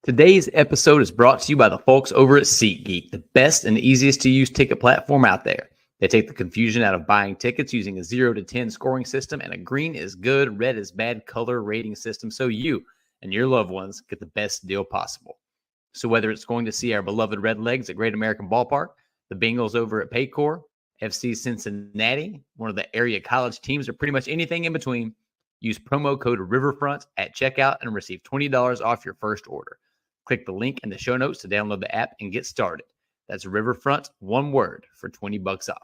Today's episode is brought to you by the folks over at SeatGeek, the best and easiest to use ticket platform out there. They take the confusion out of buying tickets using a 0 to 10 scoring system and a green is good, red is bad color rating system so you and your loved ones get the best deal possible. So whether it's going to see our beloved Redlegs at Great American Ballpark, the Bengals over at Paycor, FC Cincinnati, one of the area college teams, or pretty much anything in between, use promo code Riverfront at checkout and receive $20 off your first order. Click the link in the show notes to download the app and get started. That's Riverfront, one word, for $20 off.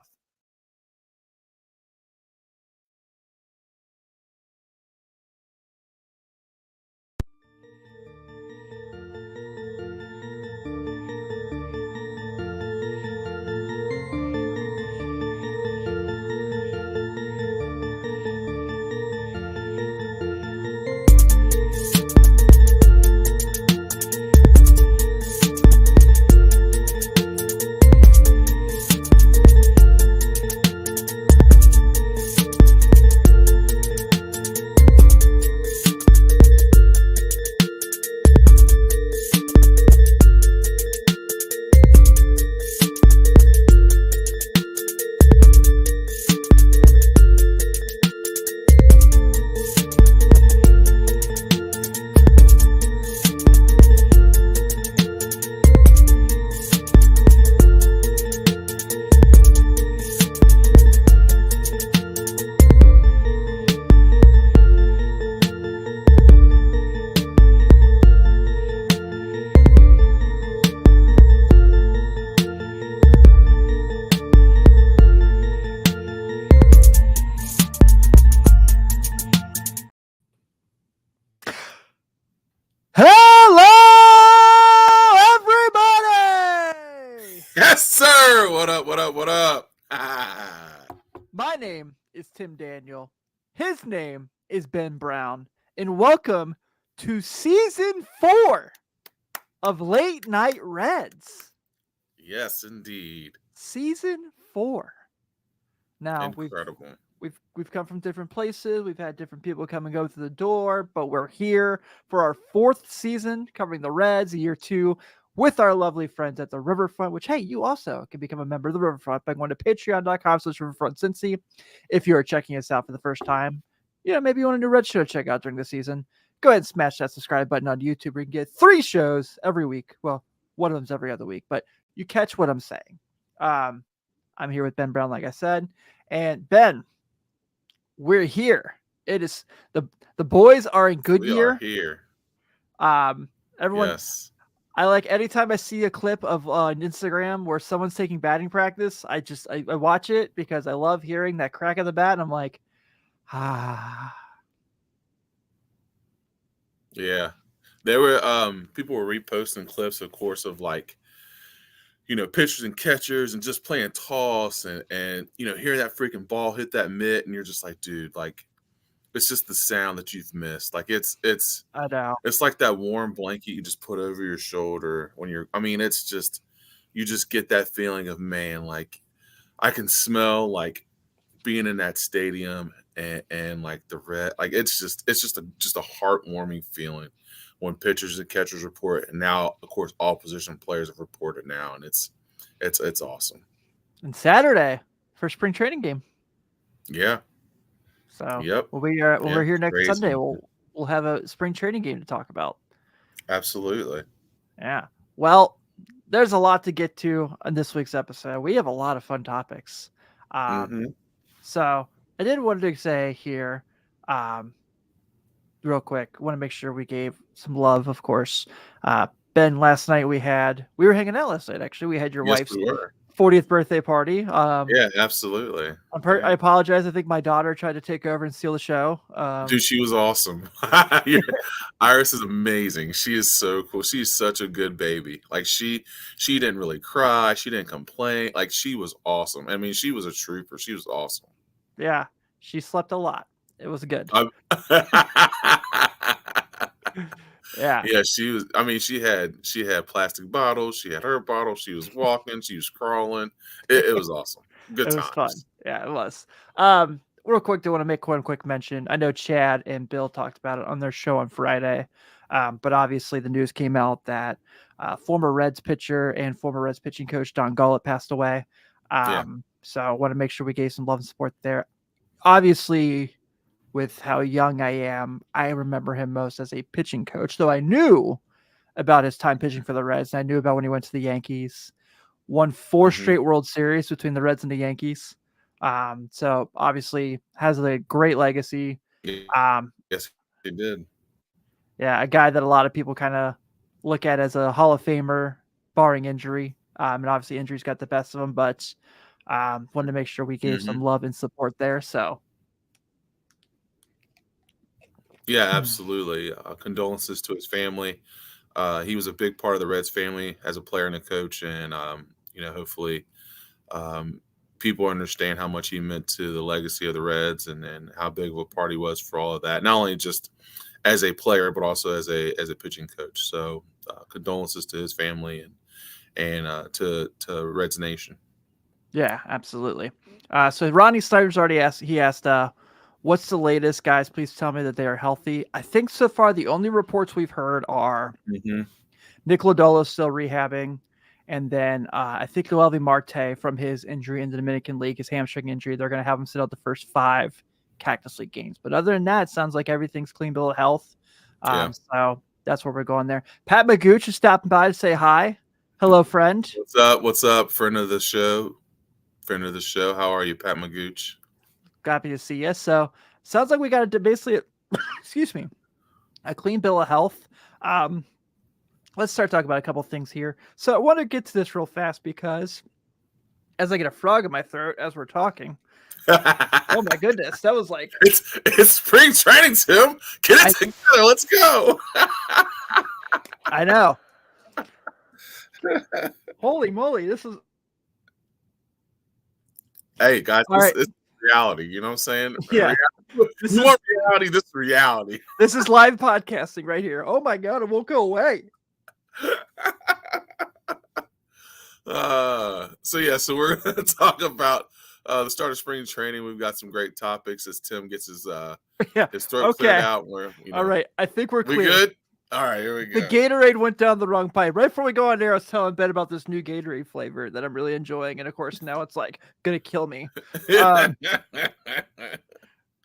My name is Tim Daniel. His name is Ben Brown. And welcome to Season 4 of Late Night Reds. Yes, indeed. Season 4. Now, incredible. We've come from different places. We've had different people come and go through the door, but we're here for our 4th season covering the Reds, year 2, with our lovely friends at the Riverfront, which, hey, you also can become a member of the Riverfront by going to patreon.com/RiverfrontCincy. If you are checking us out for the first time, maybe you want a new Red show to check out during the season, go ahead and smash that subscribe button on YouTube where you can get 3 shows every week. Well, one of them's every other week, but you catch what I'm saying. I'm here with Ben Brown, like I said. And Ben, we're here. It is the boys are in Goodyear. We are here. Everyone. Yes. I like anytime I see a clip of on Instagram where someone's taking batting practice, I watch it because I love hearing that crack of the bat, and I'm like, ah. Yeah. There were people were reposting clips, of course, of pitchers and catchers and just playing toss and hearing that freaking ball hit that mitt, and you're just like, dude, it's just the sound that you've missed. I know. It's like that warm blanket you just put over your shoulder when it's just, you just get that feeling of, man, I can smell being in that stadium and the red, it's just a heartwarming feeling when pitchers and catchers report. And now, of course, all position players have reported now, and it's awesome. And Saturday for spring training game. Yeah. So yep. We're here next crazy. Sunday, we'll have a spring training game to talk about. Absolutely. Yeah. Well, there's a lot to get to on this week's episode. We have a lot of fun topics. So I did want to say here, real quick, want to make sure we gave some love, of course. Ben, last night we were hanging out last night. Actually, we had your wife's 40th birthday party. Yeah, absolutely. I apologize. I think my daughter tried to take over and steal the show. Dude, she was awesome. Iris is amazing. She is so cool. She's such a good baby. She didn't really cry. She didn't complain. She was awesome. I mean, she was a trooper. She was awesome. Yeah, she slept a lot. It was good. Yeah. Yeah, she was. I mean, she had plastic bottles. She had her bottle. She was walking. She was crawling. It was awesome. Good times. Was fun. Yeah, it was. real quick, do want to make one quick mention. I know Chad and Bill talked about it on their show on Friday, but obviously the news came out that former Reds pitcher and former Reds pitching coach Don Gullett passed away. So I want to make sure we gave some love and support there. Obviously, with how young I am, I remember him most as a pitching coach, though I knew about his time pitching for the Reds. And I knew about when he went to the Yankees, won 4 straight World Series between the Reds and the Yankees. So obviously has a great legacy. Yes, he did. Yeah, a guy that a lot of people kind of look at as a Hall of Famer, barring injury. And obviously injuries got the best of him, but wanted to make sure we gave some love and support there. So yeah, absolutely. Condolences to his family. He was a big part of the Reds family as a player and a coach, and hopefully people understand how much he meant to the legacy of the Reds and how big of a part he was for all of that. Not only just as a player, but also as a pitching coach. So condolences to his family and to Reds Nation. Yeah, absolutely. So Ronnie Snyder's already asked. He asked, "What's the latest, guys? Please tell me that they are healthy." I think so far the only reports we've heard are Nick Lodolo's still rehabbing, and then I think Noelvi Marte from his injury in the Dominican League, his hamstring injury, they're going to have him sit out the first 5 Cactus League games. But other than that, it sounds like everything's clean bill of health. So that's where we're going there. Pat Magooch is stopping by to say hi. Hello, friend. What's up? What's up? Friend of the show. How are you, Pat Magooch? Happy to see you. So sounds like we got to basically, excuse me, a clean bill of health. Let's start talking about a couple things here. So I want to get to this real fast because as I get a frog in my throat as we're talking. Oh my goodness, that was like it's spring training, Tim. Get it together. Let's go. I know. Holy moly, this is. Hey guys, this is reality. You know what I'm saying? Yeah. This is reality. This is reality. This is live podcasting right here. Oh my god, it won't go away. So we're gonna talk about the start of spring training. We've got some great topics as Tim gets his throat cleared out. All right, I think we're clear. We good? All right, here we go. The Gatorade went down the wrong pipe. Right before we go on there, I was telling Ben about this new Gatorade flavor that I'm really enjoying, and of course now it's like gonna kill me.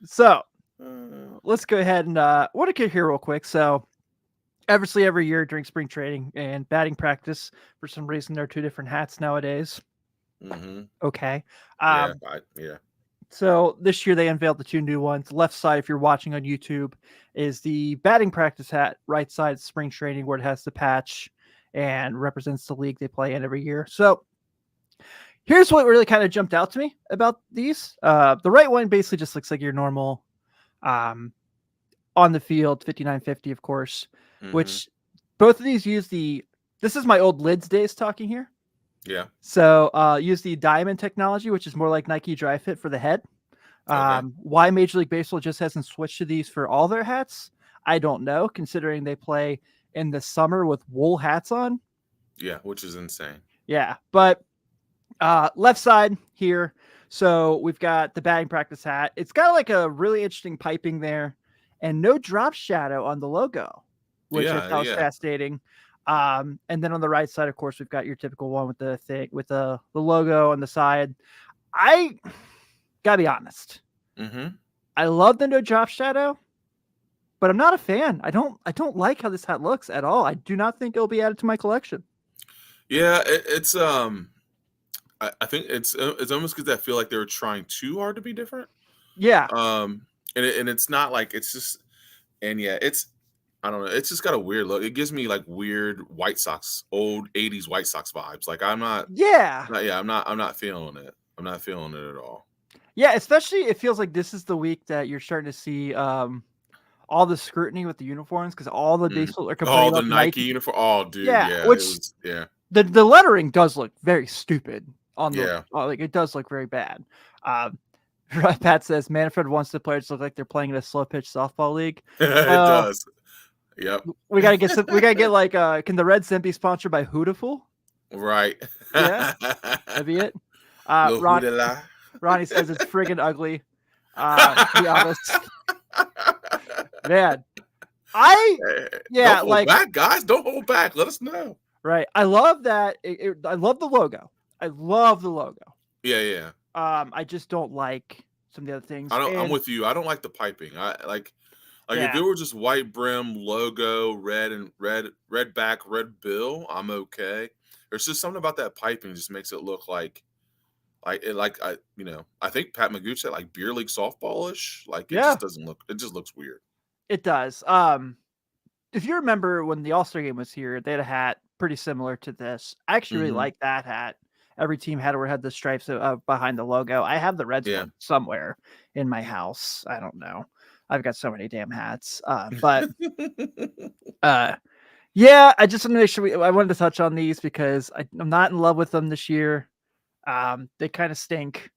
So let's go ahead and want to get here real quick. So obviously every year during spring training and batting practice, for some reason there are 2 different hats nowadays. Okay. Yeah. So this year they unveiled the 2 new ones. Left side, if you're watching on YouTube, is the batting practice hat. Right side, spring training, where it has the patch and represents the league they play in every year. So here's what really kind of jumped out to me about these. The right one basically just looks like your normal on the field 5950, of course, which both of these use this is my old Lids days talking here. Yeah. So use the diamond technology, which is more like Nike Dry Fit for the head. Why Major League Baseball just hasn't switched to these for all their hats, I don't know, considering they play in the summer with wool hats on. Yeah, which is insane. Yeah, but left side here. So we've got the batting practice hat. It's got like a really interesting piping there and no drop shadow on the logo, which I thought was fascinating. And then on the right side, of course, we've got your typical one with the logo on the side. I gotta be honest. I love the no drop shadow, but I'm not a fan. I don't like how this hat looks at all. I do not think it'll be added to my collection. Yeah, it's I think it's almost because I feel like they were trying too hard to be different. Yeah. And it's not like it's just, and yeah, it's, I don't know. It's just got a weird look. It gives me like weird White Sox, old 80s White Sox vibes. Like I'm not feeling it. I'm not feeling it at all. Yeah, especially it feels like this is the week that you're starting to see all the scrutiny with the uniforms because all the baseball are complaining about the Nike uniform. Oh, dude. Yeah, yeah. The lettering does look very stupid on the yeah. It does look very bad. Pat says Manfred wants the players to look like they're playing in a slow pitch softball league. It does. Yep. We gotta get like can the Reds then be sponsored by Hootaful? Right. Yeah. That'd be it. Ronnie says it's friggin' ugly. To be honest, man. Don't hold like back, guys. Don't hold back. Let us know. right. I love that. I love the logo. I love the logo. Yeah. I just don't like some of the other things. I'm with you. I don't like the piping. I like if it were just white brim, logo, red back, red bill, I'm okay. There's just something about that piping just makes it look like I think Pat Magoo said like beer league softballish. Like it just doesn't look. It just looks weird. It does. If you remember when the All-Star game was here, they had a hat pretty similar to this. I actually really like that hat. Every team had the stripes behind the logo. I have the Reds one somewhere in my house. I don't know. I've got so many damn hats. But yeah, I just want to make sure I wanted to touch on these because I'm not in love with them this year. They kind of stink.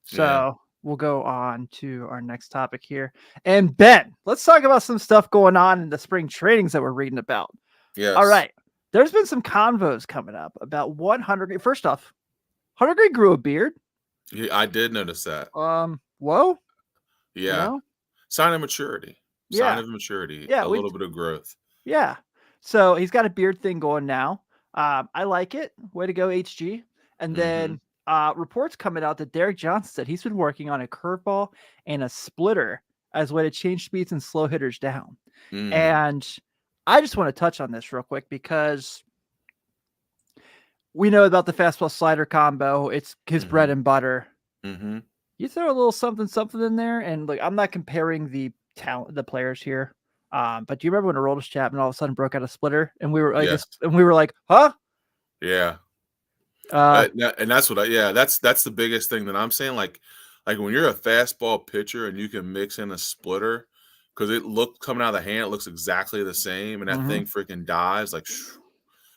So we'll go on to our next topic here. And Ben, let's talk about some stuff going on in the spring trainings that we're reading about. Yes. All right. There's been some convos coming up about 100. First off, 100 Green grew a beard. Yeah, I did notice that. Whoa. Yeah. You know? Sign of maturity. Sign of maturity. Yeah. A little bit of growth. Yeah. So he's got a beard thing going now. I like it. Way to go, HG. And then reports coming out that Derek Johnson said he's been working on a curveball and a splitter as a way to change speeds and slow hitters down. And I just want to touch on this real quick because we know about the fastball slider combo. It's his bread and butter. You throw a little something in there, and like I'm not comparing the talent, the players here. But do you remember when Aroldis Chapman all of a sudden broke out a splitter, and we were like, huh? Yeah. And that's what that's the biggest thing that I'm saying. Like when you're a fastball pitcher and you can mix in a splitter, because coming out of the hand, it looks exactly the same, and that thing freaking dives. Like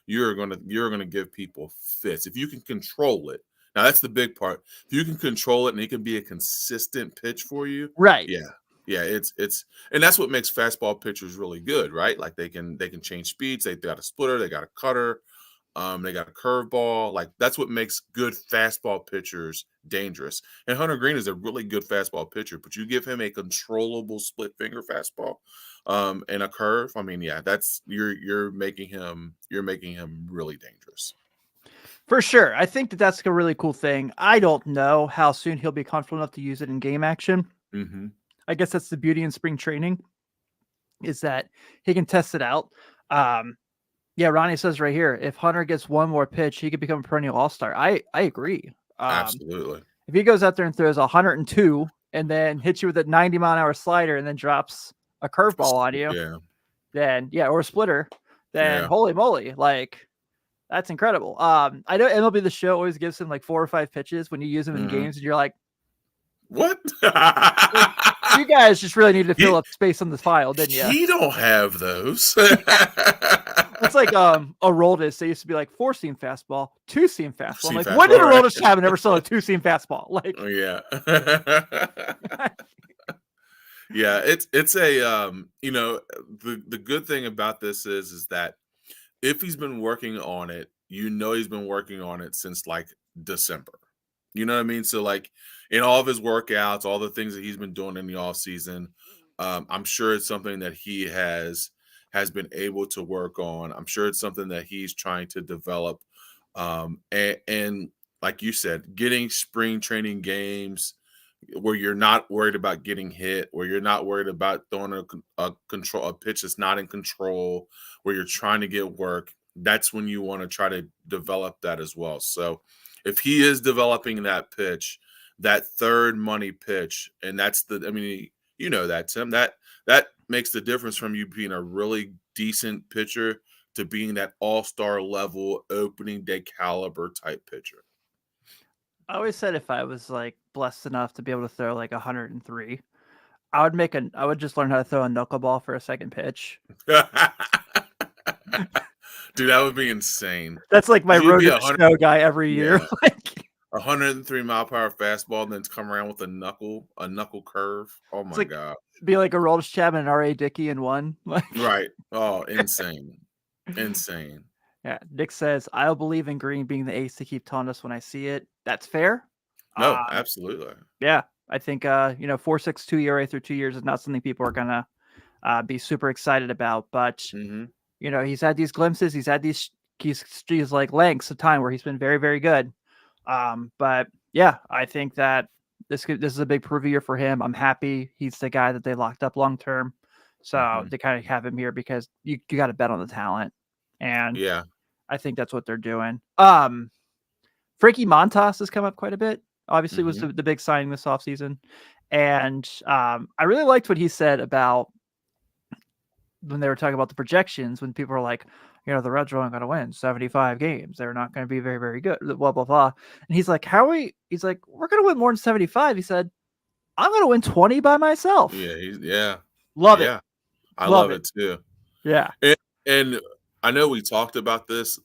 you're gonna give people fits if you can control it. Now that's the big part. If you can control it and it can be a consistent pitch for you, right? Yeah. It's and that's what makes fastball pitchers really good, right? Like they can change speeds. They got a splitter, they got a cutter. They got a curveball. Like that's what makes good fastball pitchers dangerous. And Hunter Green is a really good fastball pitcher, but you give him a controllable split finger fastball, and a curve. I mean, that's you're making him really dangerous. For sure. I think that's a really cool thing. I don't know how soon he'll be comfortable enough to use it in game action. I guess that's the beauty in spring training, is that he can test it out. Yeah, Ronnie says right here, if Hunter gets one more pitch, he could become a perennial all-star. I agree. Absolutely. If he goes out there and throws 102 and then hits you with a 90-mile-an-hour slider and then drops a curveball on you, then or a splitter, then holy moly, like that's incredible. I know MLB The Show always gives him like 4 or 5 pitches when you use them in games, and you're like, what? You guys just really need to fill up space on this file, didn't you? He don't have those. It's like Aroldis. They used to be like 4-seam fastball, 2-seam fastball. I'm like, when did Aroldis Chapman ever sell a 2-seam fastball? Like, yeah, it's a the good thing about this is that if he's been working on it, he's been working on it since like December. You know what I mean? So like in all of his workouts, all the things that he's been doing in the off season, I'm sure it's something that he has been able to work on. I'm sure it's something that he's trying to develop. And like you said, getting spring training games where you're not worried about getting hit, where you're not worried about throwing a pitch that's not in control, where you're trying to get work, that's when you want to try to develop that as well. So if he is developing that pitch, that third money pitch, and that's you know that, Tim, that makes the difference from you being a really decent pitcher to being that all-star level opening day caliber type pitcher. I always said if I was like blessed enough to be able to throw like 103, I would just learn how to throw a knuckleball for a second pitch. Dude, that would be insane. That's like my road to snow guy every year. Like 103 mile per hour fastball, and then come around with a knuckle curve. Oh my god! Be like a Aroldis Chapman and R.A. Dickey in one. Right. Oh, insane. Insane. Yeah. Nick says, I'll believe in Green being the ace to keep telling us when I see it. That's fair. No, absolutely. Yeah. I think 4.62 ERA through 2 years is not something people are gonna be super excited about. But Mm-hmm. he's had these glimpses, he's had these like lengths of time where he's been very, very good. But yeah, I think that this is a big prove year for him. I'm happy he's the guy that they locked up long term. So they kind of have him here because you got to bet on the talent, and Yeah. I think that's what they're doing. Frankie Montas has come up quite a bit. Obviously, was the big signing this offseason. And I really liked what he said about when they were talking about the projections, when people were like, the Reds are only going to win 75 games. They're not going to be very, very good, blah, blah, blah. And he's like, he's like, we're going to win more than 75. He said, I'm going to win 20 by myself. Yeah. Love it. I love it too. Yeah. And I know we talked about this,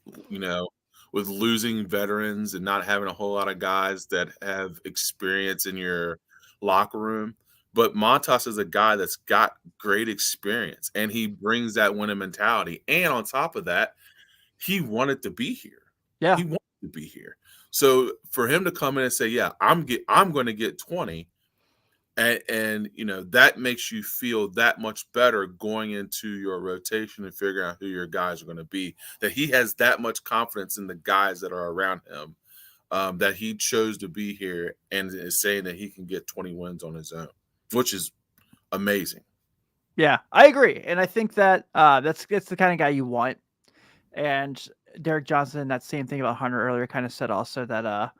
with losing veterans and not having a whole lot of guys that have experience in your locker room. But Montas is a guy that's got great experience, and he brings that winning mentality. And on top of that, he wanted to be here. Yeah. He wanted to be here. So for him to come in and say, yeah, I'm going to get 20, and that makes you feel that much better going into your rotation and figuring out who your guys are going to be, that he has that much confidence in the guys that are around him, that he chose to be here and is saying that he can get 20 wins on his own, which is amazing. Yeah, I agree. And I think that that's the kind of guy you want. And Derek Johnson, that same thing about Hunter earlier, kind of said also that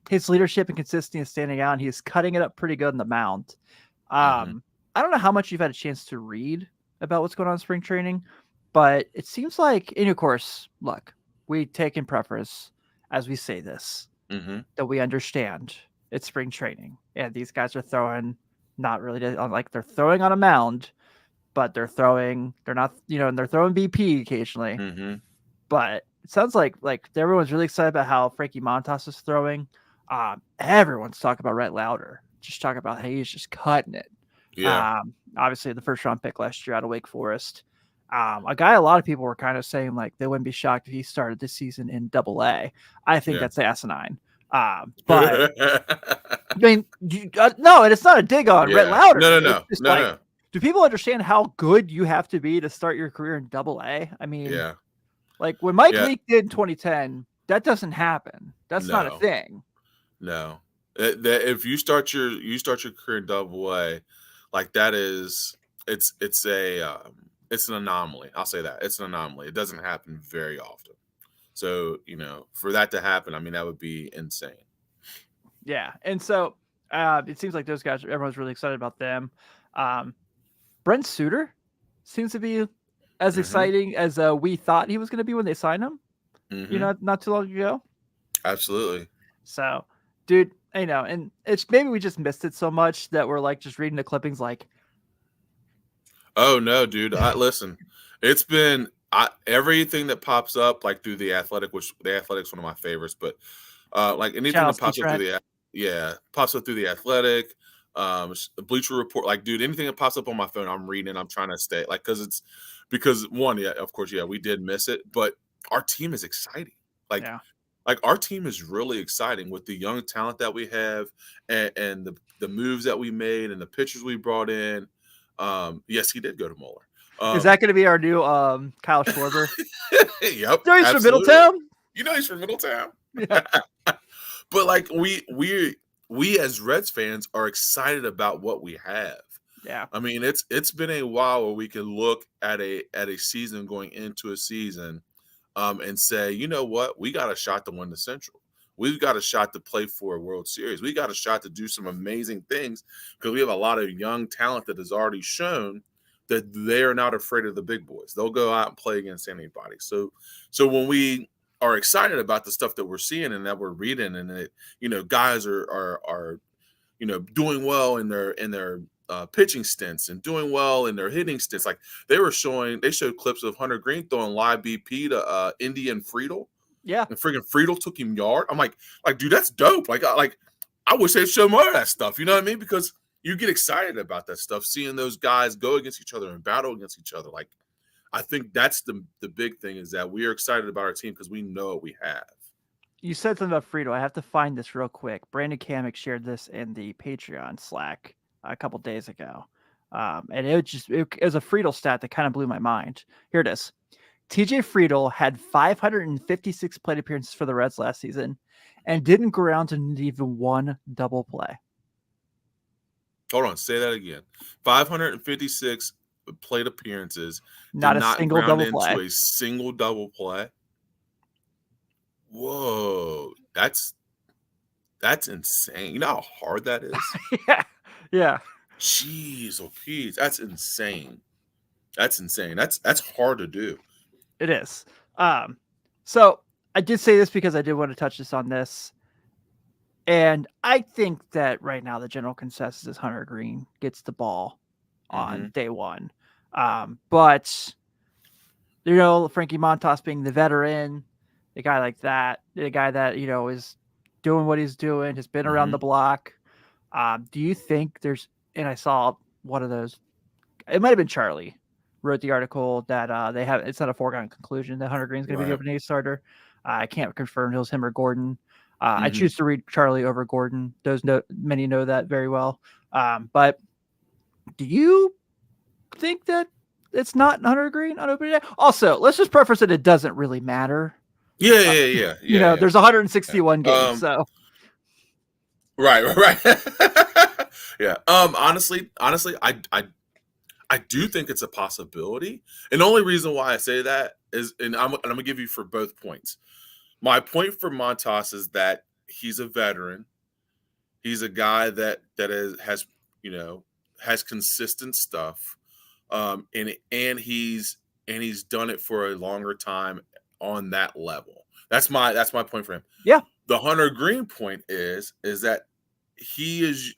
his leadership and consistency is standing out, and he's cutting it up pretty good on the mound. I don't know how much you've had a chance to read about what's going on in spring training, but it seems like, and of course, look, we take in preference as we say this, that we understand it's spring training, and these guys are throwing not really like they're throwing on a mound, but they're throwing, they're not, and they're throwing BP occasionally. But it sounds like everyone's really excited about how Frankie Montas is throwing. Everyone's talking about Rhett Lauder. Just talking about how he's just cutting it. Yeah. Obviously, the first round pick last year out of Wake Forest. A guy a lot of people were kind of saying like they wouldn't be shocked if he started this season in Double-A. I think that's asinine. But I mean, no, and it's not a dig on Rhett Lauder. No. No. Do people understand how good you have to be to start your career in Double-A? I mean, like when Mike Leake did in 2010, that doesn't happen. That's not a thing. No, if you start your career in Double-A, like that is it's an anomaly. I'll say that it's an anomaly. It doesn't happen very often. So for that to happen, I mean that would be insane. Yeah, and so it seems like those guys, everyone's really excited about them. Brent Suter seems to be as exciting as we thought he was going to be when they signed him. Not too long ago. Absolutely. So, dude, and it's maybe we just missed it so much that we're like just reading the clippings like, oh no, dude. Listen, it's been everything that pops up like through the Athletic, which the Athletic's one of my favorites, but like anything that pops up through the Athletic, the Bleacher Report, like dude, anything that pops up on my phone, I'm reading. I'm trying to stay like because one, of course, we did miss it, but our team is exciting. Like our team is really exciting with the young talent that we have and the moves that we made and the pitchers we brought in. Yes, he did go to Moeller. Is that going to be our new Kyle Schwarber? Yep. No, he's from Middletown. He's from Middletown. Yeah. But like we as Reds fans are excited about what we have. Yeah. I mean, it's been a while where we can look at a season going into a season and say, you know what, we got a shot to win the Central. We've got a shot to play for a World Series. We got a shot to do some amazing things because we have a lot of young talent that has already shown that they are not afraid of the big boys. They'll go out and play against anybody. So when we are excited about the stuff that we're seeing and that we're reading, and that guys are doing well in their pitching stints and doing well in their hitting stints. Like they showed clips of Hunter Green throwing live BP to Indy and Friedel. Yeah. And freaking Friedel took him yard. I'm like, dude, that's dope. Like I wish they'd show more of that stuff. You know what I mean? Because you get excited about that stuff, seeing those guys go against each other and battle against each other. Like, I think that's the big thing, is that we are excited about our team because we know what we have. You said something about Frito. I have to find this real quick. Brandon Kamick shared this in the Patreon Slack a couple days ago. And it was a Friedel stat that kind of blew my mind. Here it is. TJ Friedel had 556 plate appearances for the Reds last season and didn't go around to even one double play. Hold on, say that again. 556 plate appearances, Not did a not single ground double into play. a single double play. Whoa, that's insane. You know how hard that is? Yeah. Jeez, oh Pete, that's insane. That's insane. That's hard to do. It is. So I did say this because I did want to touch this on this. And I think that right now the general consensus is Hunter Green gets the ball on day one. But, Frankie Montas being the veteran, a guy like that, the guy that, is doing what he's doing, has been around the block. Do you think and I saw one of those, it might have been Charlie, wrote the article that it's not a foregone conclusion that Hunter Green's going to be the opening starter. I can't confirm if it was him or Gordon. I choose to read Charlie over Gordon. Many know that very well. But do you think that it's not Hunter Green on opening day? Also, let's just preface that it doesn't really matter. Yeah. There's 161 games, so. Right. Yeah. Honestly, I do think it's a possibility. And the only reason why I say that is, and I'm going to give you for both points. My point for Montas is that he's a veteran. He's a guy that has consistent stuff, and he's done it for a longer time on that level. That's my point for him. Yeah. The Hunter Green point is that he is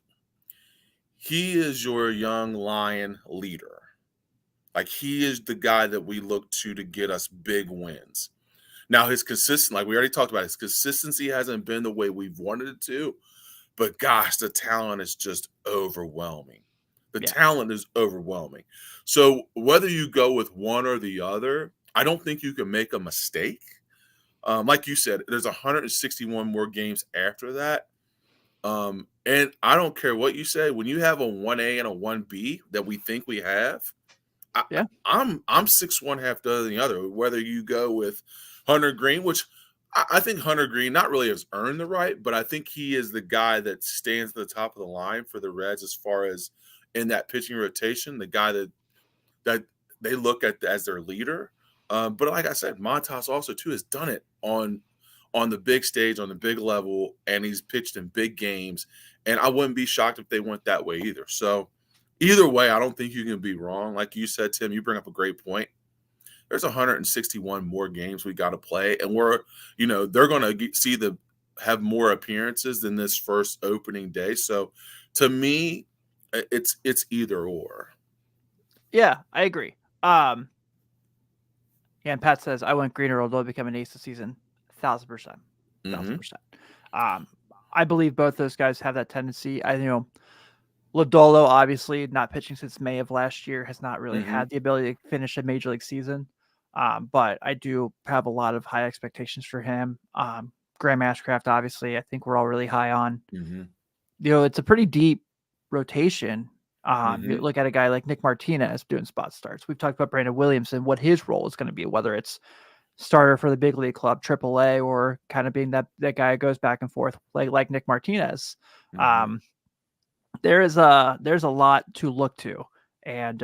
your young lion leader. Like, he is the guy that we look to get us big wins. Now, his consistency, like we already talked about, his consistency hasn't been the way we've wanted it to, but gosh, the talent is just overwhelming. The talent is overwhelming. So whether you go with one or the other, I don't think you can make a mistake. Like you said, there's 161 more games after that. And I don't care what you say. When you have a 1A and a 1B that we think we have, I'm 6'1", half dozen the other. Whether you go with Hunter Green, which I think Hunter Green not really has earned the right, but I think he is the guy that stands at the top of the line for the Reds as far as in that pitching rotation, the guy that they look at as their leader. But like I said, Montas also too has done it on the big stage, on the big level, and he's pitched in big games. And I wouldn't be shocked if they went that way either. So either way, I don't think you can be wrong. Like you said, Tim, you bring up a great point. There's 161 more games we got to play, and they're going to have more appearances than this first opening day. So to me, it's either or. Yeah, I agree. And Pat says, I want Green or Odell become an ace this season. 1,000%. 1,000%. I believe both those guys have that tendency. Lodolo, obviously not pitching since May of last year, has not really had the ability to finish a major league season. But I do have a lot of high expectations for him. Graham Ashcraft, obviously, I think we're all really high on. It's a pretty deep rotation. You look at a guy like Nick Martinez doing spot starts. We've talked about Brandon Williamson, what his role is going to be, whether it's starter for the big league club, AAA, or kind of being that guy who goes back and forth like Nick Martinez. There's a lot to look to, and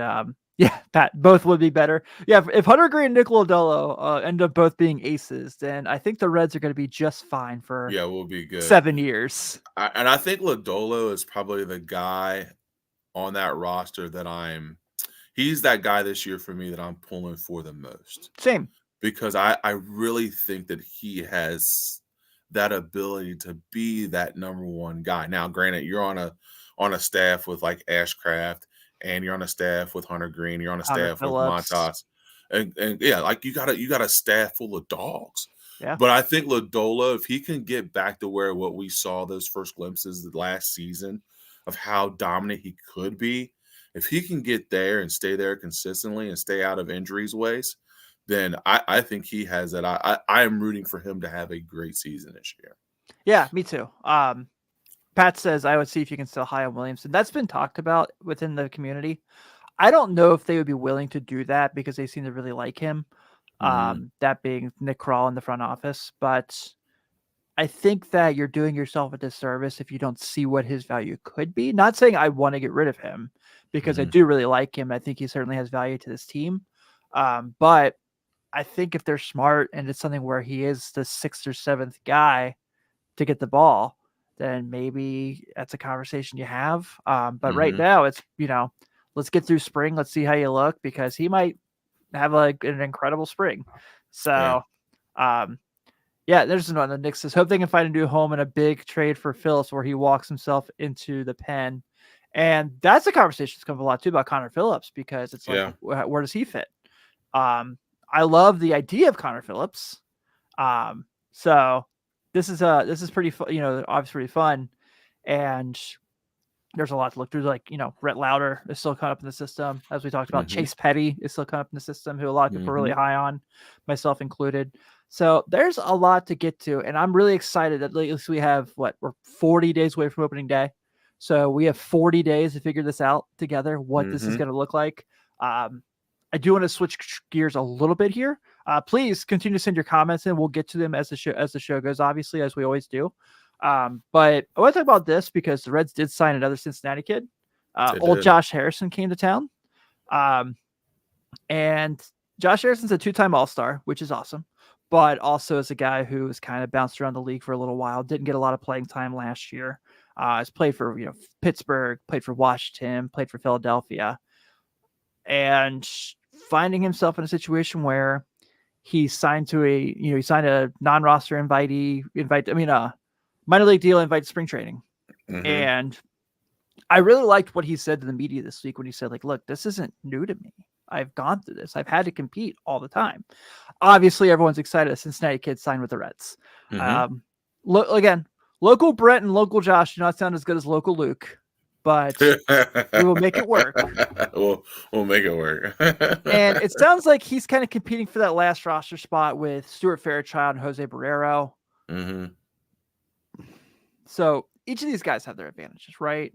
Pat, both would be better. Yeah, if Hunter Green and Nick Lodolo end up both being aces, then I think the Reds are going to be just fine for we'll be good 7 years. I think Lodolo is probably the guy on that roster that he's that guy this year for me that I'm pulling for the most. Same. Because I really think that he has that ability to be that number one guy. Now, granted, you're on a staff with like Ashcraft, and you're on a staff with Hunter Green, you're on a staff with Montas. And yeah, like you got a staff full of dogs. Yeah. But I think Lodolo, if he can get back to what we saw those first glimpses the last season of how dominant he could be, if he can get there and stay there consistently and stay out of injuries ways, then I think he has that. I am rooting for him to have a great season this year. Yeah, me too. Pat says I would see if you can still high on Williamson. That's been talked about within the community. I don't know if they would be willing to do that because they seem to really like him. That being Nick Kroll in the front office, but I think that you're doing yourself a disservice if you don't see what his value could be. Not saying I want to get rid of him because I do really like him. I think he certainly has value to this team. But I think if they're smart and it's something where he is the 6th or 7th guy to get the ball, then maybe that's a conversation you have. But right now it's, let's get through spring. Let's see how you look because he might have like an incredible spring. So, yeah, there's another. Nick says, hope they can find a new home in a big trade for Phillips where he walks himself into the pen. And that's a conversation that's come up a lot too about Connor Phillips because it's like, where does he fit? I love the idea of Connor Phillips. So this is pretty fun, obviously pretty fun. And there's a lot to look through. Like, Rhett Lauder is still caught up in the system. As we talked about, Chase Petty is still caught up in the system, who a lot of people are really high on, myself included. So there's a lot to get to. And I'm really excited that at least we have we're 40 days away from opening day. So we have 40 days to figure this out together, what this is going to look like. I do want to switch gears a little bit here. Please continue to send your comments in. We'll get to them as the show goes, obviously, as we always do. But I want to talk about this because the Reds did sign another Cincinnati kid. Old Josh Harrison came to town. And Josh Harrison's a 2-time All-Star, which is awesome, but also is a guy who has kind of bounced around the league for a little while. Didn't get a lot of playing time last year. Has played for, Pittsburgh, played for Washington, played for Philadelphia, and finding himself in a situation where he signed to he signed a non-roster minor league deal, invite to spring training. And I really liked what he said to the media this week when he said, like, look, this isn't new to me. I've gone through this. I've had to compete all the time. Obviously, everyone's excited. A Cincinnati kid signed with the Reds. Again, local Brett and local Josh do not sound as good as local Luke, but we will make it work. We'll make it work. And it sounds like he's kind of competing for that last roster spot with Stuart Fairchild and Jose Barrero. So each of these guys have their advantages, right?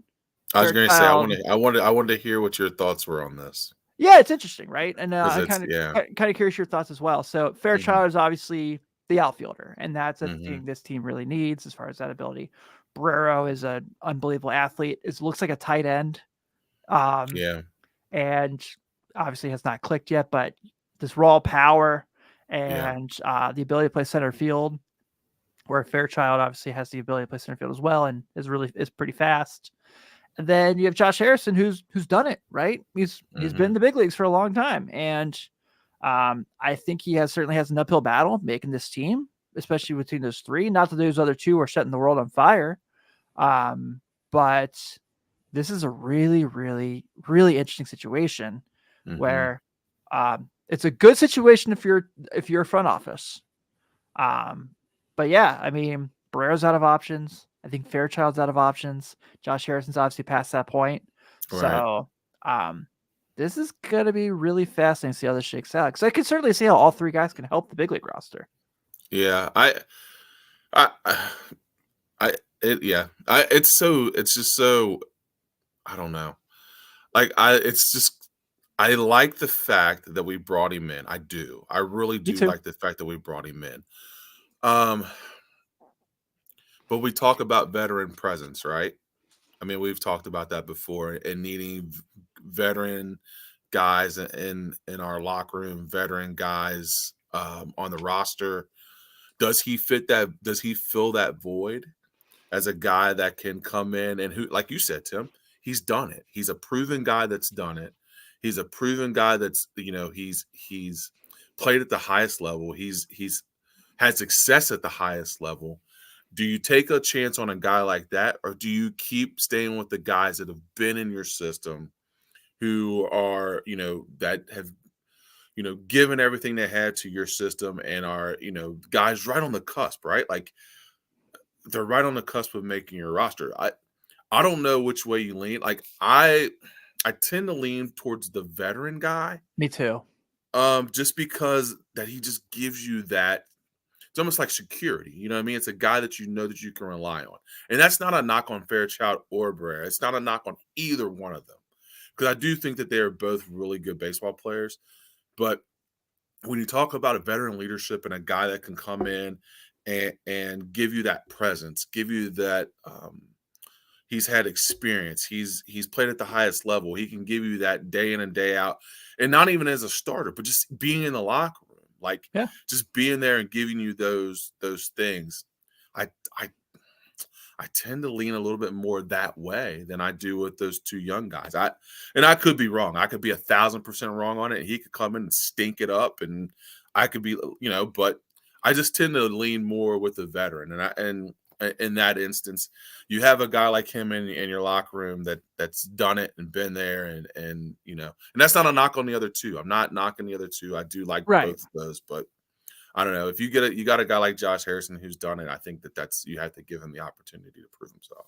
I was going to say, I wanted to hear what your thoughts were on this. Yeah, it's interesting, right? And I'm kind of curious your thoughts as well. So Fairchild is obviously the outfielder, and that's a thing this team really needs as far as that ability. Barrero is an unbelievable athlete. It looks like a tight end. And obviously has not clicked yet, but this raw power and the ability to play center field, where Fairchild obviously has the ability to play center field as well and is pretty fast. And then you have Josh Harrison, who's done it, right? He's been in the big leagues for a long time. And I think he certainly has an uphill battle making this team, especially between those three. Not that those other two are setting the world on fire. But this is a really, really, really interesting situation where it's a good situation if you're a front office. But yeah, I mean, Barrero's out of options. I think Fairchild's out of options. Josh Harrison's obviously past that point. Right. So this is going to be really fascinating to see how this shakes out. Because I can certainly see how all three guys can help the big league roster. Yeah. It's just so, I don't know. I like the fact that we brought him in. I do. I really do like the fact that we brought him in. But we talk about veteran presence, right? I mean, we've talked about that before and needing veteran guys in our locker room, veteran guys on the roster. Does he fit that? Does he fill that void as a guy that can come in and who, like you said, Tim, he's done it. He's a proven guy that's done it. He's a proven guy that's, he's played at the highest level. He's had success at the highest level. Do you take a chance on a guy like that, or do you keep staying with the guys that have been in your system, who are, that have, given everything they had to your system and are, guys right on the cusp, right? Like they're right on the cusp of making your roster. I don't know which way you lean. Like I tend to lean towards the veteran guy. Me too. Just because that he just gives you that. It's almost like security. You know what I mean? It's a guy that you know that you can rely on. And that's not a knock on Fairchild or Brer. It's not a knock on either one of them. Because I do think that they are both really good baseball players. But when you talk about a veteran leadership and a guy that can come in and give you that presence, give you that he's had experience, he's played at the highest level, he can give you that day in and day out, and not even as a starter, but just being in the locker room, like just being there and giving you those things. I tend to lean a little bit more that way than I do with those two young guys. I could be wrong. I could be 1,000% wrong on it. He could come in and stink it up, and I could be, but I just tend to lean more with the veteran. And in that instance, you have a guy like him in your locker room that's done it and been there, and that's not a knock on the other two. I'm not knocking the other two. I do like both of those, but I don't know. If you got a guy like Josh Harrison who's done it, I think that's you have to give him the opportunity to prove himself.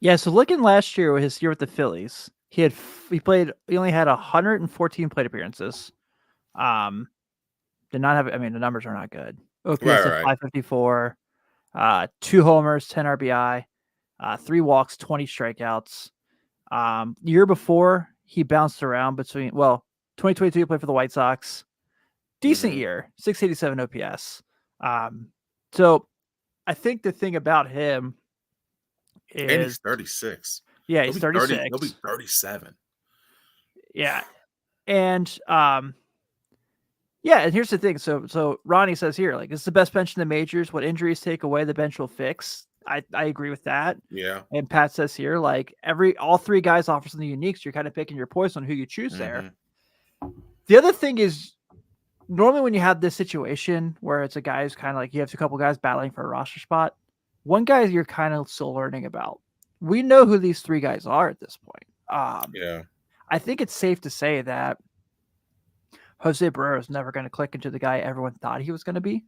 Yeah. So looking last year, his year with the Phillies, he only had 114 plate appearances. Did not have. I mean, the numbers are not good. OPS at 554, 2 homers, 10 RBI, 3 walks, 20 strikeouts. Year before, he bounced around between 2022 he played for the White Sox. Decent year, 687 OPS. So I think the thing about him is, and he's 36. Yeah, he's 36. He'll be 37. Yeah. And and here's the thing. So Ronnie says here, like, it's the best bench in the majors. What injuries take away, the bench will fix. I agree with that. Yeah. And Pat says here, like, all 3 guys offer something unique, so you're kind of picking your poison on who you choose there. The other thing is, normally when you have this situation where it's a guy who's kind of like, you have a couple guys battling for a roster spot, one guy you're kind of still learning about. We know who these 3 guys are at this point. I think it's safe to say that Jose Barrero is never going to click into the guy everyone thought he was going to be.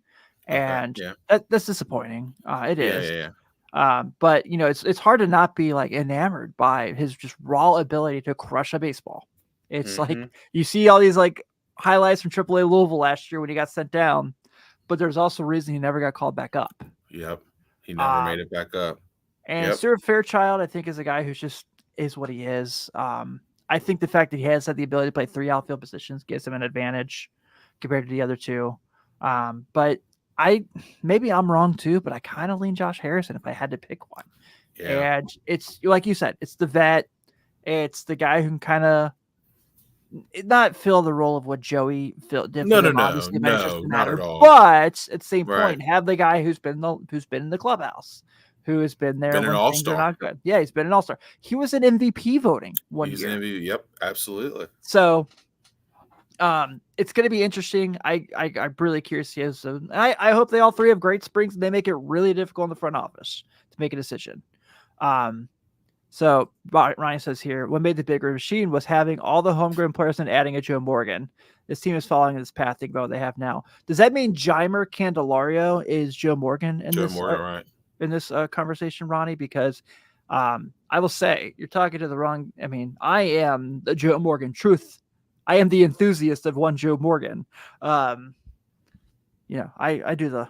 And that's disappointing. It is. But it's hard to not be like enamored by his just raw ability to crush a baseball. It's like you see all these like highlights from AAA Louisville last year when he got sent down, but there's also a reason he never got called back up. Yep. He never made it back up. And Stuart Fairchild, I think, is a guy who's just is what he is. I think the fact that he has had the ability to play 3 outfield positions gives him an advantage compared to the other 2. But maybe I'm wrong too, but I kind of lean Josh Harrison if I had to pick one. Yeah. And it's like you said, it's the vet. It's the guy who can kind of not fill the role of what Joey did. No, not at all. But at the same point, have the guy who's been in the clubhouse, who has been there when things are not good. Yeah, he's been an all-star. He was in MVP voting one year. MVP, yep, absolutely. So, it's going to be interesting. I'm really curious. So I hope they all 3 have great springs and they make it really difficult in the front office to make a decision. So Ryan says here, what made the bigger machine was having all the homegrown players and adding a Joe Morgan. This team is following this path. Think about what they have now. Does that mean Jeimer Candelario is Joe Morgan in this conversation, Ronnie? Because I will say you're talking to the wrong. I mean, I am the Joe Morgan truth. I am the enthusiast of one Joe Morgan. I do the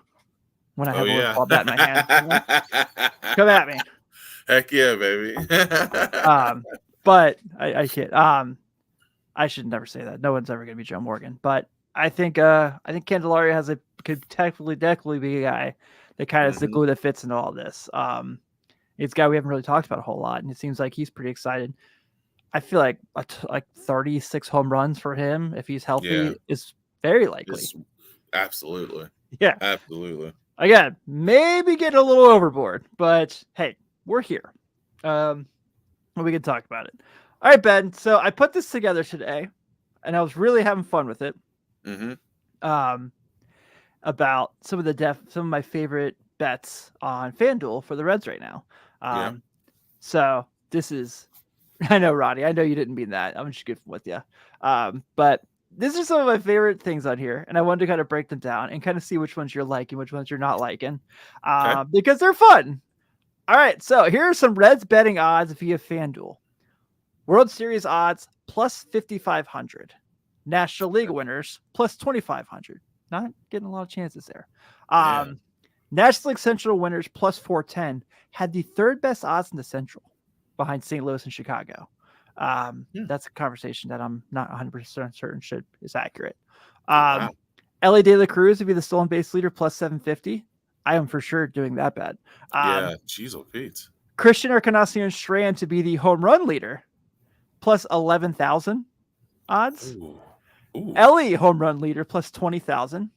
when I have a little ball bat in my hand. Come at me. Heck yeah, baby. But I kid. I should never say that. No one's ever going to be Joe Morgan. But I think Candelario could technically be a guy that kind of is the glue that fits into all this. It's a guy we haven't really talked about a whole lot, and it seems like he's pretty excited. I feel like 36 home runs for him if he's healthy is very likely. Absolutely. Yeah. Absolutely. Again, maybe get a little overboard, but hey, we're here. We can talk about it. All right, Ben. So I put this together today, and I was really having fun with it. About some of my favorite bets on FanDuel for the Reds right now. So this is, I know, Roddy, I know you didn't mean that. I'm just goofing with you. But these are some of my favorite things on here, and I wanted to kind of break them down and kind of see which ones you're liking, which ones you're not liking, because they're fun. All right, so here are some Reds betting odds via FanDuel. World Series odds plus 5,500. National League winners plus 2,500. Not getting a lot of chances there. Yeah. National League Central winners plus 410 had the third best odds in the Central behind St. Louis and Chicago. That's a conversation that I'm not 100% certain is accurate. Wow. Ellie De La Cruz would be the stolen base leader plus 750. I am for sure doing that bet. Yeah. Jeez, oh Pete. Christian Encarnacion Strand to be the home run leader plus 11,000 odds. Ooh. Ellie home run leader plus 20,000.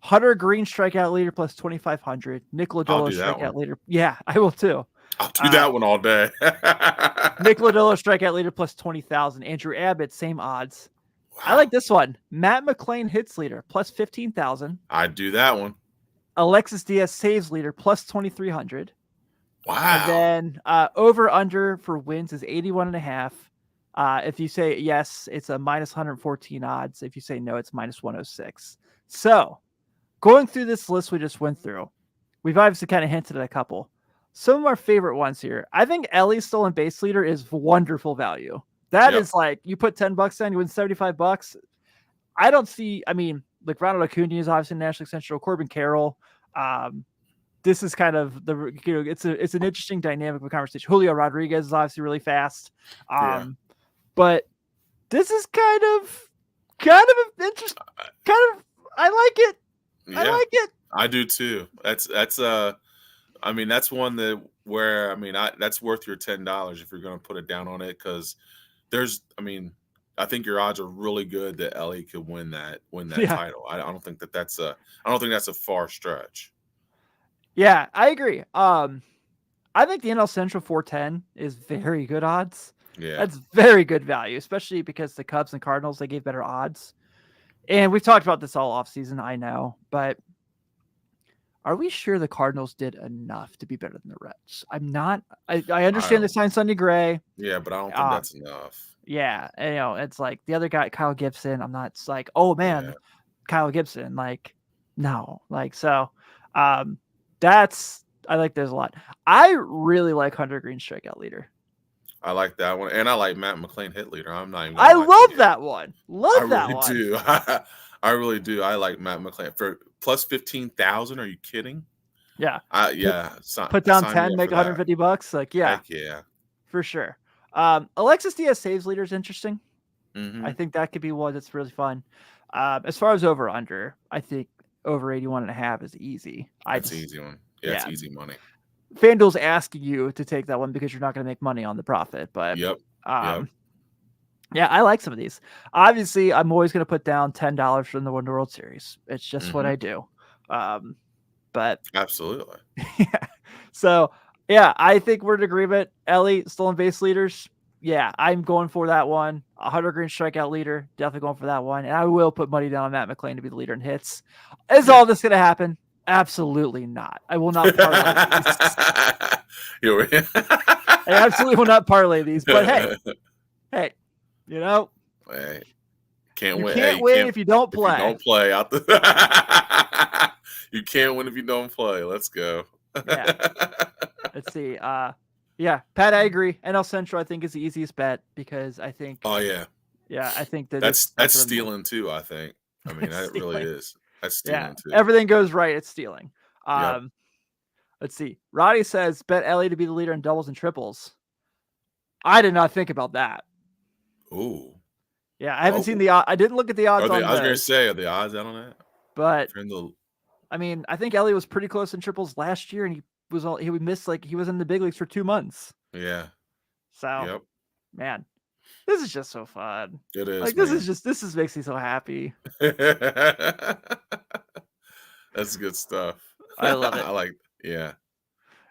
Hunter Green strikeout leader plus 2,500. Nick Lodolo strikeout leader. Yeah, I will too. I'll do that one all day. Nick Lodolo strikeout leader plus 20,000. Andrew Abbott, same odds. Wow. I like this one. Matt McClain hits leader plus 15,000. I'd do that one. Alexis Diaz saves leader plus 2,300. Wow. And then over under for wins is 81.5. If you say yes, it's a minus 114 odds. If you say no, it's minus 106. So going through this list we just went through, we've obviously kind of hinted at a couple. Some of our favorite ones here. I think Ellie's stolen base leader is wonderful value. That is like, you put $10 in, you win $75. I don't see, I mean, like Ronald Acuna is obviously National League Central, Corbin Carroll. This is kind of the, you know, it's an interesting dynamic of a conversation. Julio Rodriguez is obviously really fast. But this is kind of interesting. I like it. Yeah, I like it. I do too. That's I mean, that's one that where, I mean, that's worth your $10 if you're going to put it down on it. Cause I think your odds are really good that Ellie could win that title. I don't think that's a far stretch. Yeah, I agree. I think the NL Central 410 is very good odds. Yeah. That's very good value, especially because the Cubs and Cardinals, they gave better odds. And we've talked about this all offseason, I know, but are we sure the Cardinals did enough to be better than the Reds? I'm not. I understand they signed Sonny Gray. Yeah, but I don't think that's enough. Yeah, and, you know, it's like the other guy, Kyle Gibson. I'm not. It's like, oh man, Kyle Gibson. Like, no, like so. That's, I like those a lot. I really like Hunter Green strikeout leader. I like that one, and I like Matt McClain hit leader. I'm not even. I love that one. I really do. I really do. I like Matt McClain for plus 15,000. Are you kidding? Yeah. Put down 10, make $150. Like, yeah. Heck yeah. For sure. Alexis Diaz saves leader is interesting. Mm-hmm. I think that could be one that's really fun. As far as over under, I think over 81.5 is easy. That's an easy one. Yeah, it's easy money. FanDuel's asking you to take that one because you're not going to make money on the profit. But yep. Yeah, I like some of these. Obviously, I'm always going to put down $10 from the World Series. It's just what I do. But absolutely. Yeah. So yeah, I think we're in agreement. Ellie, stolen base leaders. Yeah, I'm going for that one. 100 Green strikeout leader, definitely going for that one. And I will put money down on Matt McClain to be the leader in hits. Is all this going to happen? Absolutely not. I will not parlay these. I absolutely will not parlay these. But hey, you know, can't win. Can't win if you don't play. If you don't play out you can't win if you don't play. Let's go. Yeah. Let's see. Yeah, Pat, I agree. NL Central, I think, is the easiest bet because I think. Oh yeah. Yeah, I think that's stealing too. I think. I mean, that really is. That's stealing too. Everything goes right. It's stealing. Yep. Let's see. Roddy says bet Ellie to be the leader in doubles and triples. I did not think about that. Ooh. Yeah, I haven't seen I didn't look at the odds. I was going to say, are the odds out on that? But I mean, I think Ellie was pretty close in triples last year, and he was in the big leagues for 2 months. Yeah. So, man, this is just so fun. It is. Like, this makes me so happy. That's good stuff. I love it. Yeah.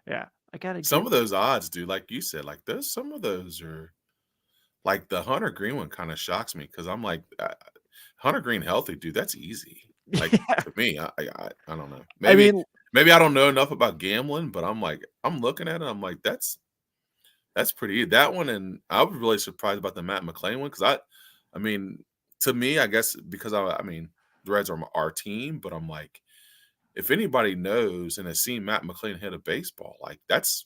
I gotta. Some of those odds, dude, like you said, like some of those are, like the Hunter Green one kind of shocks me because I'm like, Hunter Green healthy, dude. That's easy. Like to me, I don't know. Maybe I don't know enough about gambling, but I'm looking at it. I'm like, that's pretty easy. That one, and I was really surprised about the Matt McClain one because I mean, to me, I guess because I mean, the Reds are our team, but I'm like, if anybody knows and has seen Matt McClain hit a baseball, like that's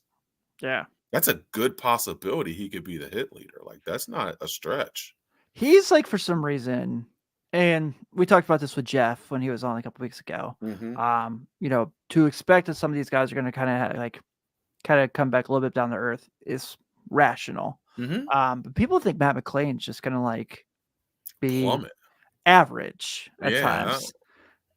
a good possibility he could be the hit leader. Like that's not a stretch. He's like, for some reason, and we talked about this with Jeff when he was on a couple weeks ago. To expect that some of these guys are going to kind of come back a little bit down to earth is rational. But people think Matt McClain's just going to be Plummet. average at times.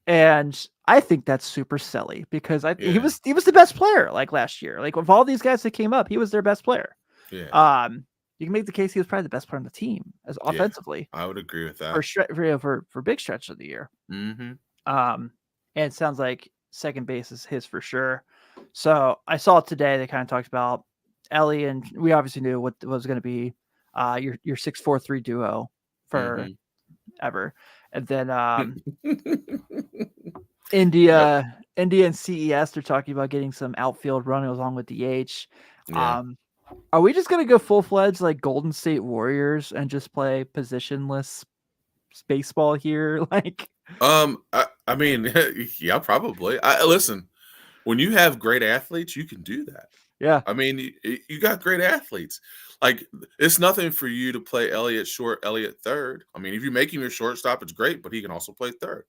And I think that's super silly because he was the best player last year. Of all these guys that came up, he was their best player. Yeah. You can make the case he was probably the best player on the team as offensively. I would agree with that. For big stretch of the year. Mm-hmm. And it sounds like second base is his for sure. So I saw today they kind of talked about Ellie, and we obviously knew what was going to be your 6-4-3 duo for ever. And then India and CES, they're talking about getting some outfield running along with DH. Are we just going to go full-fledged like Golden State Warriors and just play positionless baseball here? I mean, yeah, probably. Listen, when you have great athletes, you can do that. Yeah. I mean, you got great athletes. It's nothing for you to play Elliott short, Elliott third. I mean, if you make him your shortstop, it's great, but he can also play third.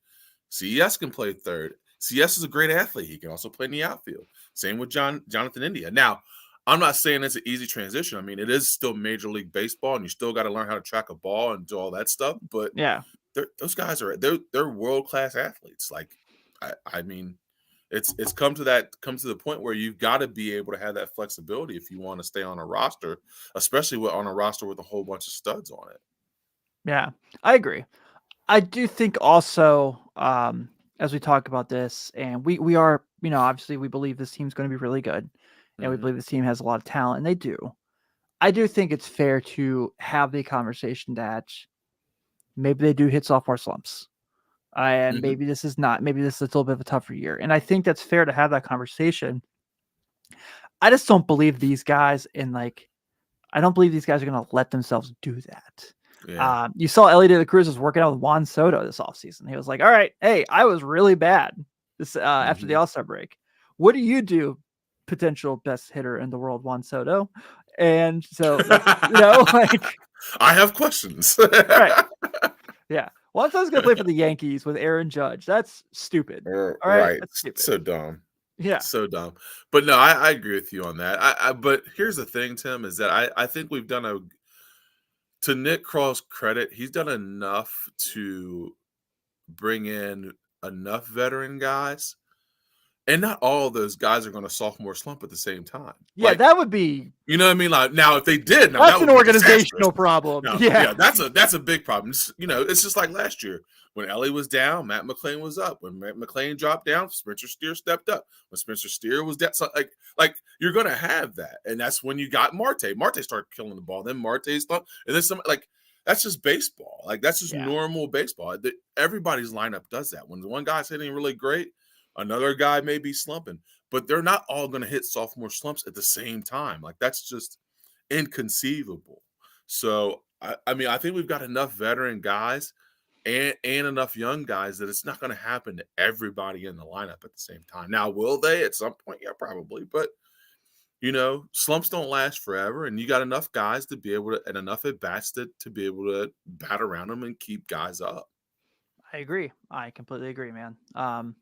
CES can play third. CES is a great athlete. He can also play in the outfield. Same with Jonathan India. Now, I'm not saying it's an easy transition. I mean, it is still Major League Baseball, and you still got to learn how to track a ball and do all that stuff. But those guys they're world-class athletes. I mean, it's come to the point where you've got to be able to have that flexibility if you want to stay on a roster, especially on a roster with a whole bunch of studs on it. Yeah, I agree. I do think also, as we talk about this, and we are, obviously we believe this team's going to be really good, and we believe this team has a lot of talent, and they do. I do think it's fair to have the conversation that maybe they do hit sophomore slumps. And maybe this is a little bit of a tougher year. And I think that's fair to have that conversation. I just don't believe these guys I don't believe these guys are going to let themselves do that. Yeah. You saw Ellie De La Cruz was working out with Juan Soto this offseason. He was like, all right, hey, I was really bad after the All-Star break. What do you do, potential best hitter in the world, Juan Soto? And so, I have questions. Right. Yeah. Juan Soto's going to play for the Yankees with Aaron Judge. That's stupid. All right. That's stupid. So dumb. Yeah. So dumb. But no, I agree with you on that. But here's the thing, Tim, is that I think we've done to Nick Krall's credit, he's done enough to bring in enough veteran guys. And not all of those guys are going to sophomore slump at the same time. Yeah, that would be. You know what I mean? Now, if they did, that's an organizational problem. Yeah, that's a big problem. It's just like last year when Ellie was down, Matt McClain was up. When Matt McClain dropped down, Spencer Steer stepped up. When Spencer Steer was down, so you're going to have that, and that's when you got Marte. Marte started killing the ball, then Marte slumped, and then that's just baseball. That's just normal baseball. Everybody's lineup does that. When one guy's hitting really great, another guy may be slumping, but they're not all going to hit sophomore slumps at the same time. That's just inconceivable. So, I mean, I think we've got enough veteran guys and enough young guys that it's not going to happen to everybody in the lineup at the same time. Now, will they at some point? Yeah, probably. But, slumps don't last forever, and you got enough guys to be able to, and enough at-bats to be able to bat around them and keep guys up. I agree. I completely agree, man.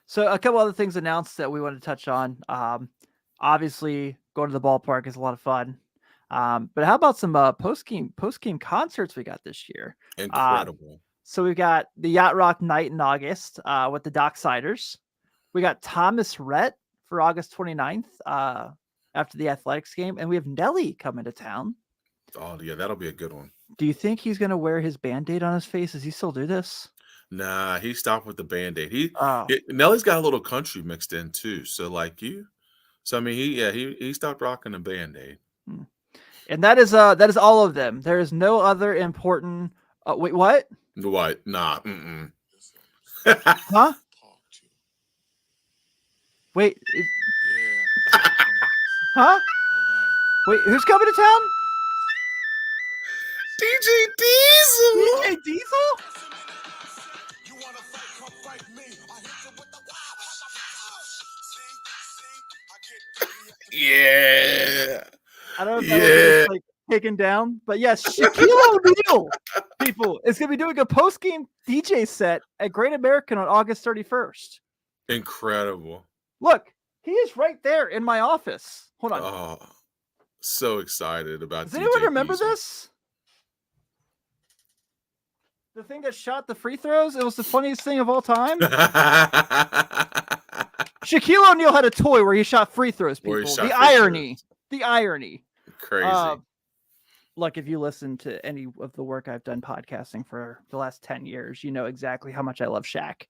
So a couple other things announced that we wanted to touch on. Obviously, going to the ballpark is a lot of fun. But how about some post-game concerts we got this year? Incredible. So we've got the Yacht Rock Night in August with the Docksiders. We got Thomas Rhett for August 29th after the Athletics game. And we have Nelly coming to town. Oh, yeah, that'll be a good one. Do you think he's going to wear his Band-Aid on his face? Does he still do this? Nah, he stopped with the Band-Aid. Nelly's got a little country mixed in too. So I mean, he stopped rocking the Band-Aid. And that is all of them. There is no other important. Wait, what? What? Nah. Huh? Wait. Huh? Wait, who's coming to town? DJ Diesel. DJ Diesel? Yeah. I don't know. taken down. But yes, Shaquille O'Neal, people, is going to be doing a post-game DJ set at Great American on August 31st. Incredible. Look, he is right there in my office. Hold on. Oh, so excited about Does DJ anyone remember Beasley. this? The thing that shot the free throws? It was the funniest thing of all time. Shaquille O'Neal had a toy where he shot free throws, Where he people. shot The free irony. throws. The irony. Crazy. Look, if you listen to any of the work I've done podcasting for the last 10 years, you know exactly how much I love Shaq.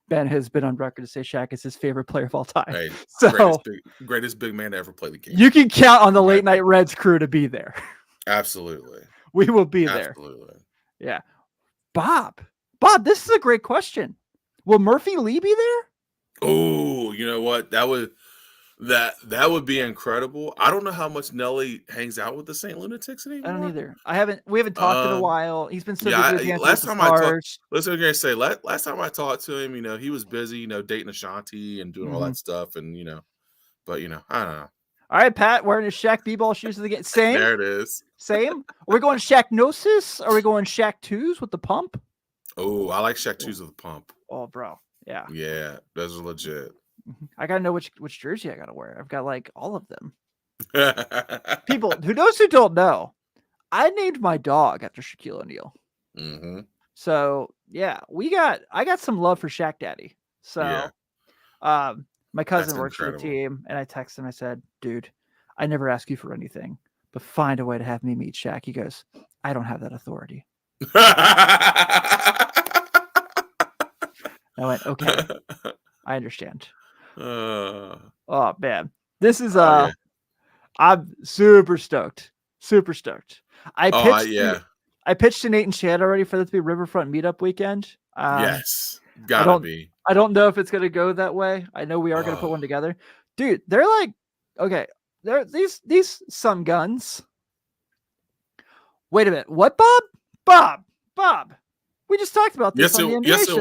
Ben has been on record to say Shaq is his favorite player of all time. Hey, So greatest big man to ever play the game. you can count on the late night Reds crew to be there. Absolutely. We will be there. Absolutely. Yeah. Bob, this is a great question. Will Murphy Lee be there? Oh, you know what? That would be incredible. I don't know how much Nelly hangs out with the St. Lunatics anymore. I don't either. We haven't talked in a while. He's been so busy with Dancing last with the time I talked, Stars. listen, I'm gonna say last time I talked to him, he was busy, dating Ashanti and doing all that stuff, and but I don't know. All right, Pat, wearing his Shaq B-ball shoes to the game. Same. There it is. Same. Are we going Shaq-nosis? Are we going Shaq 2s with the pump? Oh, I like Shaq 2s with the pump. Oh, bro. Yeah. Yeah, those are legit. I gotta know which jersey I gotta wear. I've got like all of them. People who don't know, I named my dog after Shaquille O'Neal. Mm-hmm. So yeah, I got some love for Shaq Daddy. So Yeah. My cousin That's works for the incredible. team, and I texted him. I said, dude, I never ask you for anything, but find a way to have me meet Shaq. He goes, I don't have that authority. I went, okay, I understand. Oh man, this is yeah. I'm super stoked. Super stoked. I pitched to Nate and Chad already for this to be Riverfront meetup weekend. Yes, gotta be. I don't know if it's gonna go that way. I know we are gonna put one together, dude. They're like, okay, they're these some guns. Wait a minute, what, Bob? We just talked about this on the NBA show.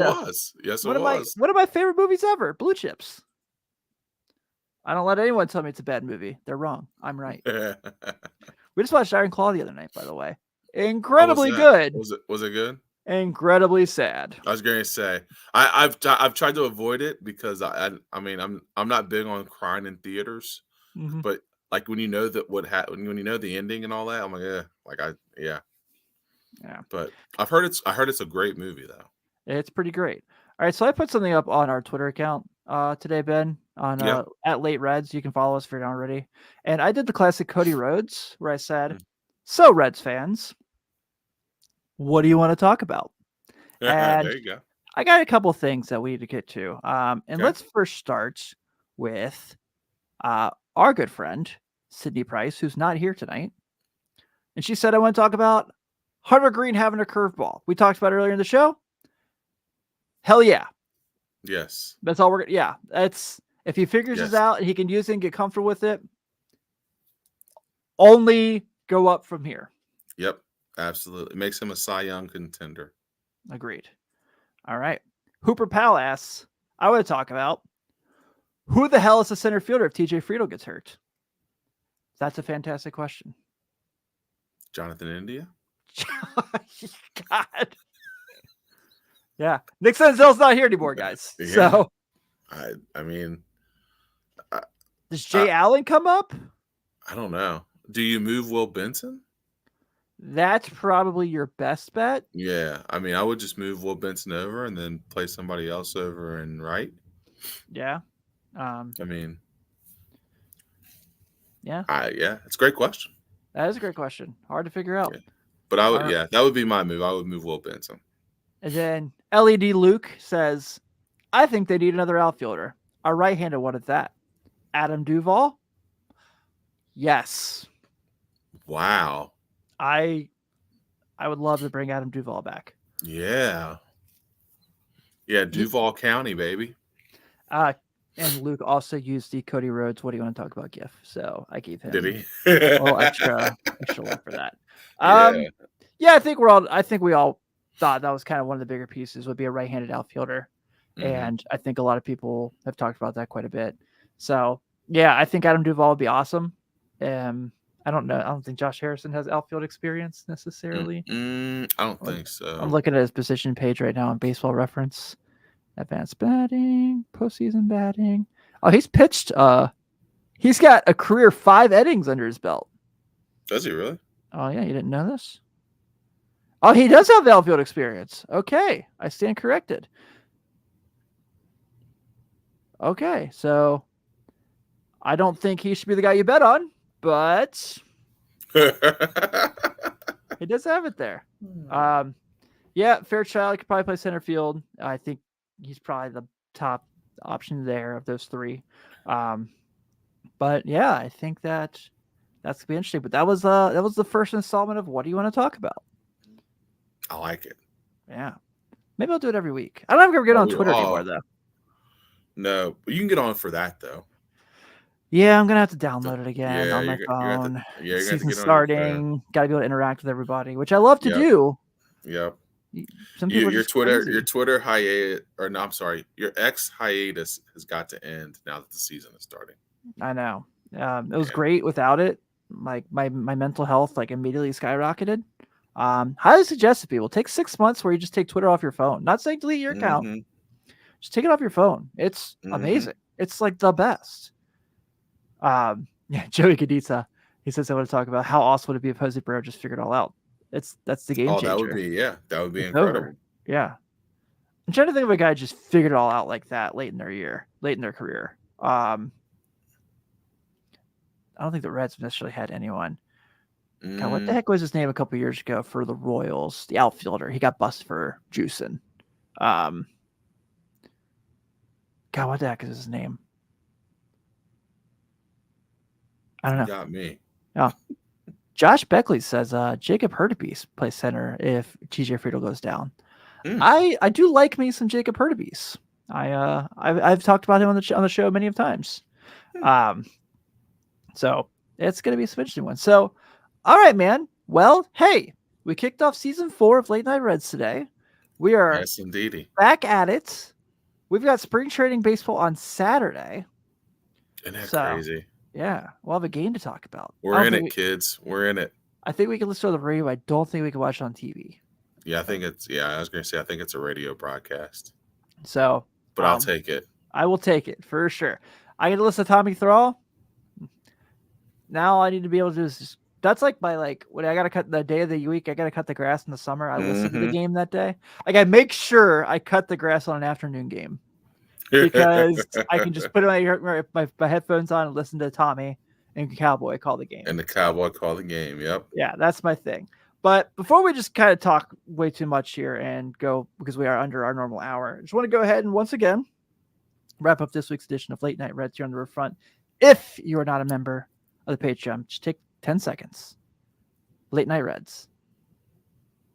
Yes, it was. One of my favorite movies ever, Blue Chips. I don't let anyone tell me it's a bad movie. They're wrong. I'm right. We just watched Iron Claw the other night, by the way. Incredibly good. Was it good? Incredibly sad. I was going to say I've tried to avoid it because I'm not big on crying in theaters, but like when you know that when you know the ending and all that, I'm like yeah. But I heard it's a great movie though. It's pretty great. All right, so I put something up on our Twitter account today, Ben, on at Late Reds. You can follow us if you're not already. And I did the classic Cody Rhodes where I said, "So Reds fans, what do you want to talk about?" And there you go. I got a couple things that we need to get to. And let's first start with our good friend Sydney Price, who's not here tonight. And she said, "I want to talk about Hunter Green having a curveball." We talked about it earlier in the show. Hell yeah. Yes. That's all we're yeah. That's if he figures this out and he can use it and get comfortable with it. Only go up from here. Yep. Absolutely. Makes him a Cy Young contender. Agreed. All right. Hooper Powell asks, I want to talk about who the hell is the center fielder if TJ Friedel gets hurt? That's a fantastic question. Jonathan India? God. Yeah. Nick Senzel's not here anymore, guys. Yeah. So I mean, does Jay Allen come up? I don't know. Do you move Will Benson? That's probably your best bet. Yeah. I mean, I would just move Will Benson over and then play somebody else over and right. Yeah. I mean, yeah. It's a great question. That is a great question. Hard to figure out. Yeah. But I would, that would be my move. I would move Will Benson. And then LED Luke says, I think they need another outfielder. A right-handed one at that. Adam Duvall? Yes. Wow. I would love to bring Adam Duvall back. Yeah. Yeah, Duval County, baby. And Luke also used the Cody Rhodes, what do you want to talk about gif? So I gave him Did he? a little extra love for that. Yeah, I think we all thought that was kind of one of the bigger pieces would be a right-handed outfielder. Mm-hmm. And I think a lot of people have talked about that quite a bit. So yeah, I think Adam Duvall would be awesome. I don't know. I don't think Josh Harrison has outfield experience necessarily. I don't think so. I'm looking at his position page right now on Baseball Reference. Advanced batting, postseason batting. Oh, he's pitched. He's got a career 5 innings under his belt. Does he really? Oh yeah, you didn't know this? Oh, he does have outfield experience. Okay, I stand corrected. Okay, so I don't think he should be the guy you bet on, but he does have it there. Yeah, Fairchild could probably play center field. I think he's probably the top option there of those 3. But yeah, I think that's gonna be interesting. But that was the first installment of What Do You Want to Talk About? I like it. Yeah, maybe I'll do it every week. I don't ever get on Twitter anymore though. No, but you can get on for that though. Yeah, I'm gonna have to download it again on my phone. You're gonna have to Season get starting, gotta be able to interact with everybody, which I love to do. Yep. Some people your Twitter hiatus, or no, I'm sorry, your X hiatus has got to end now that the season is starting. I know. It was great without it. Like my mental health like immediately skyrocketed. Highly suggest to people take 6 months where you just take Twitter off your phone. Not saying delete your account. Just take it off your phone. It's amazing. It's like the best. Yeah, Joey Cadita, he says I want to talk about how awesome would it be if Jose Barrero just figured it all out. That's the game changer. That would be incredible. Over. Yeah. I'm trying to think of a guy who just figured it all out like that late in their career. I don't think the Reds necessarily had anyone. God, what the heck was his name a couple years ago for the Royals? The outfielder. He got busted for juicing. God, what the heck is his name? I don't know. Got me. Oh. Josh Beckley says Jacob Hurtubise plays center if TJ Friedl goes down. I do like me some Jacob Hurtubise. I've talked about him on the show many of times. So it's going to be some interesting one. So, all right, man. Well, hey, we kicked off season 4 of Late Night Reds today. We are back at it. We've got spring training baseball on Saturday. Isn't that crazy? Yeah, we'll have a game to talk about. We're in it, kids. We're in it. I think we can listen to the radio. I don't think we can watch it on TV. Yeah, I think it's. Yeah, I was going to say I think it's a radio broadcast. So, but I'll take it. I will take it for sure. I get to listen to Tommy Thrall. Now I need to be able to do is that's like my when I got to cut the day of the week. I got to cut the grass in the summer. I listen to the game that day. Like I make sure I cut the grass on an afternoon game. Because I can just put my headphones on and listen to Tommy and Cowboy call the game. And the Cowboy call the game, yep. Yeah, that's my thing. But before we just kind of talk way too much here and go, because we are under our normal hour, I just want to go ahead and once again wrap up this week's edition of Late Night Reds here on the Riverfront. If you are not a member of the Patreon, just take 10 seconds. Late Night Reds.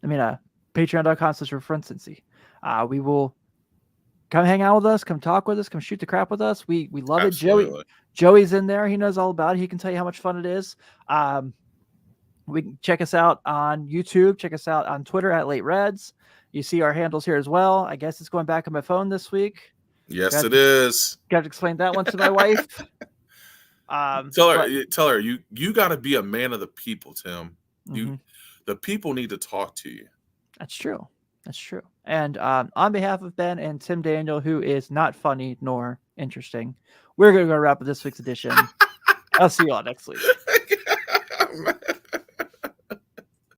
Patreon.com/Riverfront Cincy. We will come hang out with us, come talk with us, come shoot the crap with us. We love Absolutely. it. Joey's in there. He knows all about it. He can tell you how much fun it is. We can check us out on YouTube. Check us out on Twitter at Late Reds. You see our handles here as well. I guess it's going back on my phone this week. Yes, it is. Got to explain that one to my wife. Tell her you got to be a man of the people, Tim. The people need to talk to you. That's true. That's true. And on behalf of Ben and Tim Daniel, who is not funny nor interesting, we're going to go wrap up this week's edition. I'll see you all next week.